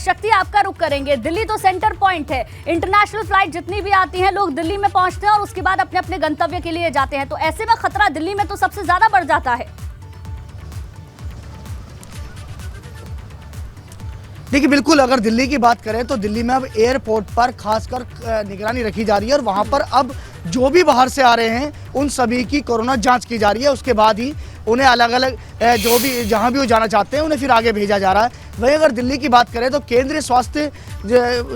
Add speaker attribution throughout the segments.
Speaker 1: शक्ति आपका रुख करेंगे। दिल्ली तो सेंटर पॉइंट है, इंटरनेशनल फ्लाइट जितनी भी आती हैं लोग दिल्ली में पहुंचते हैं और उसके बाद अपने अपने गंतव्य के लिए जाते हैं, तो ऐसे में खतरा दिल्ली में तो सबसे ज्यादा बढ़ जाता है।
Speaker 2: देखिए बिल्कुल, अगर दिल्ली की बात करें तो दिल्ली में अब एयरपोर्ट पर खासकर निगरानी रखी जा रही है और वहां पर अब जो भी बाहर से आ रहे हैं उन सभी की कोरोना जांच की जा रही है। उसके बाद ही उन्हें अलग अलग जो भी जहां भी वो जाना चाहते हैं उन्हें फिर आगे भेजा जा रहा है। वहीं अगर दिल्ली की बात करें तो केंद्रीय स्वास्थ्य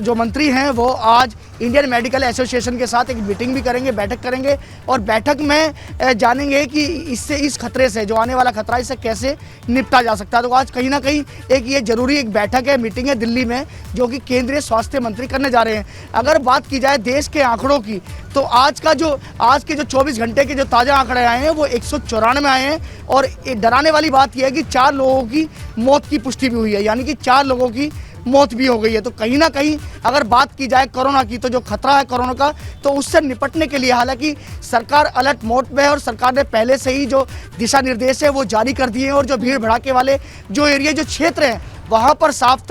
Speaker 2: जो मंत्री हैं वो आज इंडियन मेडिकल एसोसिएशन के साथ एक मीटिंग भी करेंगे, बैठक करेंगे और बैठक में जानेंगे कि इस खतरे से, जो आने वाला खतरा, इससे कैसे निपटा जा सकता है। तो आज कहीं ना कहीं एक ये जरूरी एक बैठक है, मीटिंग है दिल्ली में, जो कि केंद्रीय स्वास्थ्य मंत्री करने जा रहे हैं। अगर बात की जाए देश के आंकड़ों की तो आज के जो 24 घंटे के जो ताज़ा आंकड़े आए हैं वो 194 आए हैं और डराने वाली बात यह है कि 4 लोगों की मौत की पुष्टि भी हुई है, यानी कि 4 लोगों की मौत भी हो गई है। तो कहीं ना कहीं अगर बात की जाए कोरोना की, तो जो खतरा है कोरोना का, तो उससे निपटने के लिए हालांकि सरकार अलर्ट मोड पे है और सरकार ने पहले से ही जो दिशा निर्देश है वो जारी कर दिए हैं और जो भीड़ भड़ाके वाले जो एरिया, जो क्षेत्र हैं, वहाँ पर साफ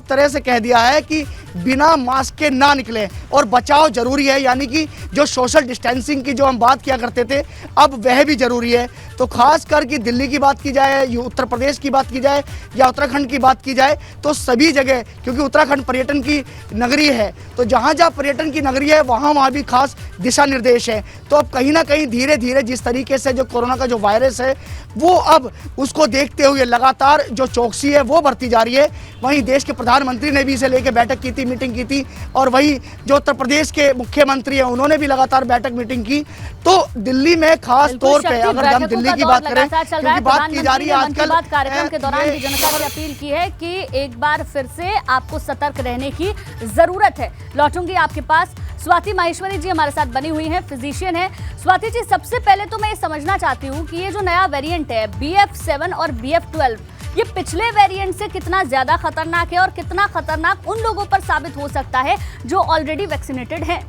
Speaker 2: तरह से कह दिया है कि बिना मास्क के ना निकले और बचाव जरूरी है, यानी कि जो सोशल डिस्टेंसिंग की जो हम बात किया करते थे अब वह भी जरूरी है। तो खास करके दिल्ली की बात की जाए, उत्तर प्रदेश की बात की जाए या उत्तराखंड की बात की जाए, तो सभी जगह, क्योंकि उत्तराखंड पर्यटन की नगरी है, तो जहाँ जहाँ पर्यटन की नगरी है वहाँ भी खास दिशा निर्देश है। तो अब कहीं ना कहीं धीरे धीरे जिस तरीके से जो कोरोना का जो वायरस है वो अब उसको देखते हुए लगातार जो चौकसी है वो बढ़ती जा रही है। वहीं देश के प्रधानमंत्री ने भी इसे लेकर बैठक की थी, मीटिंग की थी, और वही जो उत्तर प्रदेश के मुख्यमंत्री हैं उन्होंने भी लगातार बैठक मीटिंग की। तो दिल्ली में खास तौर पे अगर हम दिल्ली की बात करें, क्योंकि बात की जा रही है आजकल,
Speaker 1: कार्यक्रम के दौरान भी जनता से अपील की है कि एक बार फिर से आपको सतर्क रहने की जरूरत है। लौटूंगी आपके पास, स्वाति माहेश्वरी जी हमारे साथ बनी हुई हैं, फिजिशियन है। स्वाति जी, सबसे पहले तो मैं ये समझना चाहती हूँ कि ये जो नया वेरिएंट है BF7 और BF12, ये पिछले वेरिएंट से कितना ज्यादा खतरनाक है और कितना खतरनाक उन लोगों पर साबित हो सकता है जो ऑलरेडी वैक्सीनेटेड हैं?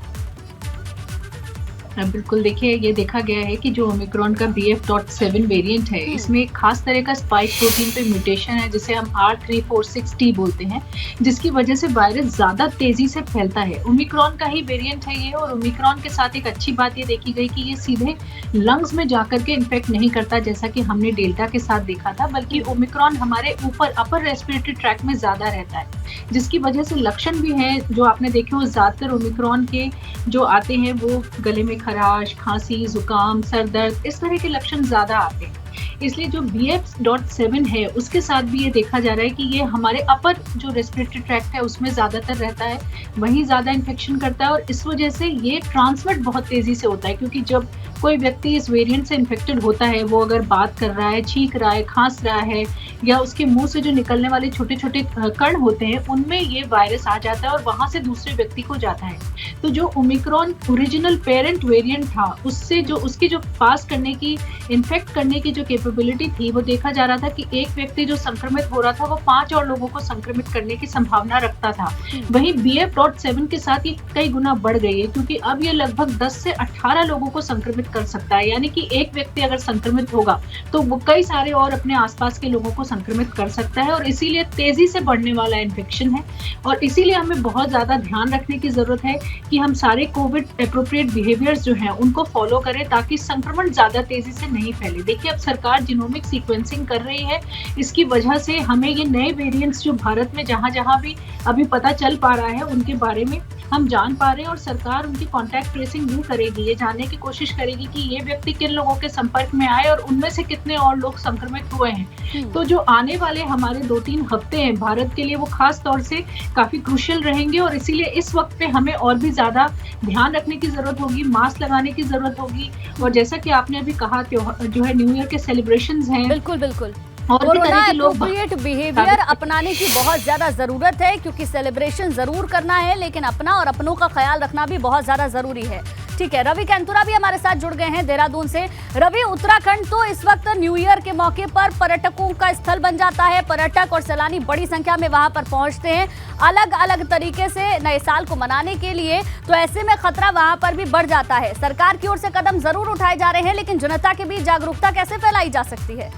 Speaker 3: बिल्कुल, देखिए ये देखा गया है कि जो ओमिक्रॉन का BF.7 वेरिएंट है, इसमें एक खास तरह का स्पाइक प्रोटीन पे म्यूटेशन है जिसे हम R346T बोलते हैं, जिसकी वजह से वायरस ज्यादा तेजी से फैलता है। ओमिक्रॉन का ही वेरिएंट है ये, और ओमिक्रॉन के साथ एक अच्छी बात ये देखी गई कि ये सीधे लंग्स में जाकर के इन्फेक्ट नहीं करता जैसा कि हमने डेल्टा के साथ देखा था, बल्कि ओमिक्रॉन हमारे ऊपर अपर रेस्पिरेटरी ट्रैक्ट में ज्यादा रहता है, जिसकी वजह से लक्षण भी हैं जो आपने देखे हो। ज्यादातर ओमिक्रॉन के जो आते हैं वो गले में खराश, खांसी, जुकाम, सर दर्द, इस तरह के लक्षण ज्यादा आते हैं। इसलिए जो BF.7 है उसके साथ भी ये देखा जा रहा है कि ये हमारे अपर जो रेस्पिरेटरी ट्रैक्ट है उसमें ज्यादातर रहता है, वहीं ज्यादा इन्फेक्शन करता है और इस वजह से ये ट्रांसमिट बहुत तेजी से होता है, क्योंकि जब कोई व्यक्ति इस वेरिएंट से इन्फेक्टेड होता है, वो अगर बात कर रहा है, छींक रहा है, खांस रहा है, या उसके मुंह से जो निकलने वाले छोटे छोटे कण होते हैं उनमें ये वायरस आ जाता है और वहां से दूसरे व्यक्ति को जाता है। तो जो ओमिक्रॉन ओरिजिनल पेरेंट वेरिएंट था, उससे जो उसकी जो पास करने की, इन्फेक्ट करने की जो कैपेबिलिटी थी, वो देखा जा रहा था कि एक व्यक्ति जो संक्रमित हो रहा था वो 5 और लोगों को संक्रमित करने की संभावना रखता था। वहीं BF.7 के साथ ये कई गुना बढ़ गई है, क्योंकि अब ये लगभग 10 से 18 लोगों को संक्रमित कर सकता है, यानी कि एक व्यक्ति अगर संक्रमित होगा तो वो कई सारे और अपने आसपास के लोगों को संक्रमित कर सकता है, और इसीलिए तेजी से बढ़ने वाला इन्फेक्शन है। और इसीलिए हमें बहुत ज्यादा ध्यान रखने की जरूरत है कि हम सारे कोविड एप्रोप्रिएट बिहेवियर्स जो हैं उनको फॉलो करें, ताकि संक्रमण ज्यादा तेजी से नहीं फैले। देखिए, अब सरकार जीनोमिक सीक्वेंसिंग कर रही है, इसकी वजह से हमें ये नए वेरिएंट्स जो भारत में जहां जहां भी अभी पता चल पा रहा है उनके बारे में हम जान पा रहे हैं, और सरकार उनकी कॉन्टैक्ट ट्रेसिंग भी करेगी, ये जानने की कोशिश करेगी कि ये व्यक्ति किन लोगों के संपर्क में आए और उनमें से कितने और लोग संक्रमित हुए हैं। तो जो आने वाले हमारे 2-3 हफ्ते हैं भारत के लिए, वो खास तौर से काफी क्रूशियल रहेंगे, और इसीलिए इस वक्त पे हमें और भी ज्यादा ध्यान रखने की जरूरत होगी, मास्क लगाने की जरूरत होगी। और जैसा कि आपने अभी कहा, जो है न्यू ईयर के सेलिब्रेशंस हैं,
Speaker 1: बिल्कुल बिल्कुल,
Speaker 3: और
Speaker 1: कोरोना एप्रोप्रिएट बिहेवियर अपनाने की बहुत ज्यादा जरूरत है, क्योंकि सेलिब्रेशन जरूर करना है लेकिन अपना और अपनों का ख्याल रखना भी बहुत ज्यादा जरूरी है। ठीक है, रवि कैंतुरा भी हमारे साथ जुड़ गए हैं देहरादून से। रवि, उत्तराखंड तो इस वक्त न्यू ईयर के मौके पर पर्यटकों का स्थल बन जाता है, पर्यटक और सैलानी बड़ी संख्या में वहां पर पहुंचते हैं अलग अलग तरीके से नए साल को मनाने के लिए, तो ऐसे में खतरा वहां पर भी बढ़ जाता है। सरकार की ओर से कदम जरूर उठाए जा रहे हैं, लेकिन जनता के बीच जागरूकता कैसे फैलाई जा सकती है?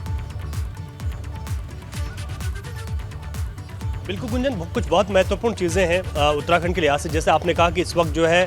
Speaker 4: बिल्कुल गुंजन, कुछ बहुत महत्वपूर्ण चीज़ें हैं उत्तराखंड के लिहाज से। जैसे आपने कहा कि इस वक्त जो है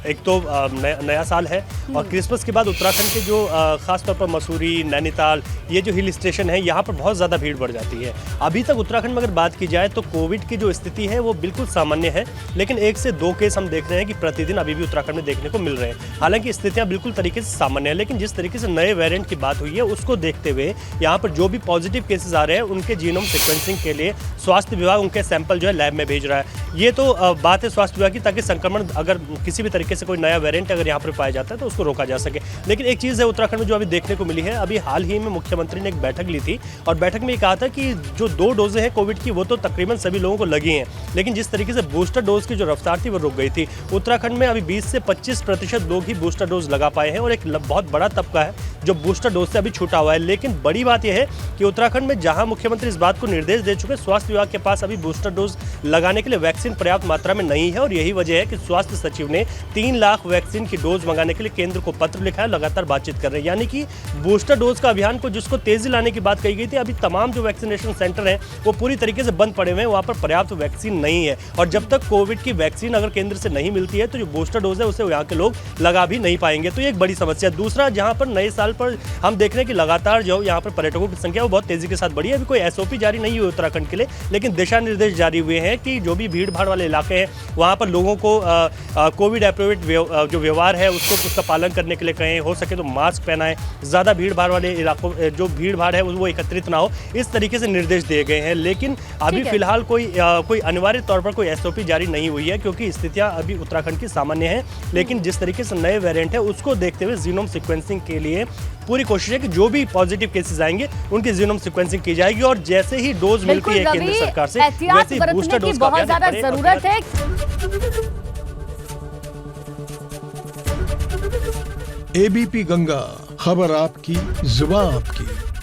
Speaker 4: एक तो नया साल है और क्रिसमस के बाद उत्तराखंड के जो खासतौर पर मसूरी, नैनीताल, ये जो हिल स्टेशन है यहाँ पर बहुत ज़्यादा भीड़ बढ़ जाती है। अभी तक उत्तराखंड में अगर बात की जाए तो कोविड की जो स्थिति है वो बिल्कुल सामान्य है, लेकिन 1 से 2 केस हम देख रहे हैं कि प्रतिदिन अभी भी उत्तराखंड में देखने को मिल रहे हैं। हालांकि स्थितियाँ बिल्कुल तरीके से सामान्य है, लेकिन जिस तरीके से नए वेरिएंट की बात हुई है उसको देखते हुए यहाँ पर जो भी पॉजिटिव केसेस आ रहे हैं उनके जीनोम सीक्वेंसिंग के लिए स्वास्थ्य विभाग उनके सैंपल जो है लैब में भेज रहा है। ये तो बात है स्वास्थ्य विभाग की, ताकि संक्रमण अगर किसी भी तरीके से कोई नया वेरिएंट अगर यहाँ पर पाया जाता है तो उसको रोका जा सके। लेकिन एक चीज़ है उत्तराखंड में जो अभी देखने को मिली है, अभी हाल ही में मुख्यमंत्री ने एक बैठक ली थी और बैठक में ये कहा था कि जो 2 डोजें हैं कोविड की वो तो तकरीबन सभी लोगों को लगी हैं, लेकिन जिस तरीके से बूस्टर डोज की जो रफ्तार थी वो रुक गई थी। उत्तराखंड में अभी 20 से 25% लोग ही बूस्टर डोज लगा पाए हैं और एक बहुत बड़ा तबका है जो बूस्टर डोज से अभी छूटा हुआ है। लेकिन बड़ी बात यह है कि उत्तराखंड में जहां मुख्यमंत्री इस बात को निर्देश दे चुके, स्वास्थ्य विभाग के पास अभी बूस्टर डोज लगाने के लिए वैक्सीन पर्याप्त मात्रा में नहीं है और यही वजह है कि स्वास्थ्य सचिव ने 3 लाख वैक्सीन की डोज मंगाने के लिए केंद्र को पत्र लिखा है, लगातार बातचीत कर रहे हैं। यानी कि बूस्टर डोज का अभियान को जिसको तेजी लाने की बात कही गई थी, अभी तमाम जो वैक्सीनेशन सेंटर हैं वो पूरी तरीके से बंद पड़े हुए हैं, वहाँ पर पर्याप्त वैक्सीन नहीं है और जब तक कोविड की वैक्सीन अगर केंद्र से नहीं मिलती है तो जो बूस्टर डोज है उसे यहाँ के लोग लगा भी नहीं पाएंगे। तो ये एक बड़ी समस्या। दूसरा, जहाँ पर नए साल पर हम देख रहे हैं कि लगातार जो यहाँ पर पर्यटकों की संख्या वो बहुत तेजी के साथ बढ़ी है। अभी कोई SOP जारी नहीं हुई उत्तराखंड के लिए, लेकिन दिशा निर्देश जारी हुए हैं कि जो भी भीड़ भाड़ वाले इलाके हैं वहाँ पर लोगों को कोविड एप्रोप्रिएट जो व्यवहार है उसका पालन करने के लिए कहें, हो सके तो मास्क पहनाएं, ज़्यादा भीड़ भाड़ वाले इलाकों जो भीड़ भाड़ है वो एकत्रित ना हो, इस तरीके से निर्देश दिए गए हैं। लेकिन अभी फिलहाल कोई अनिवार्य तौर पर कोई SOP जारी नहीं हुई है क्योंकि स्थितियाँ अभी उत्तराखंड की सामान्य है। लेकिन जिस तरीके से नए वेरिएंट है उसको देखते हुए जीनोम सीक्वेंसिंग के लिए पूरी कोशिश है कि जो भी पॉजिटिव केसेस आएंगे उनकी जीनोम सीक्वेंसिंग की जाएगी और जैसे ही डोज मिलती है केंद्र सरकार से वैसे ही बूस्टर डोज का
Speaker 1: बहुत ज्यादा जरूरत है।
Speaker 5: ABP गंगा, खबर आपकी, जुबान आपकी।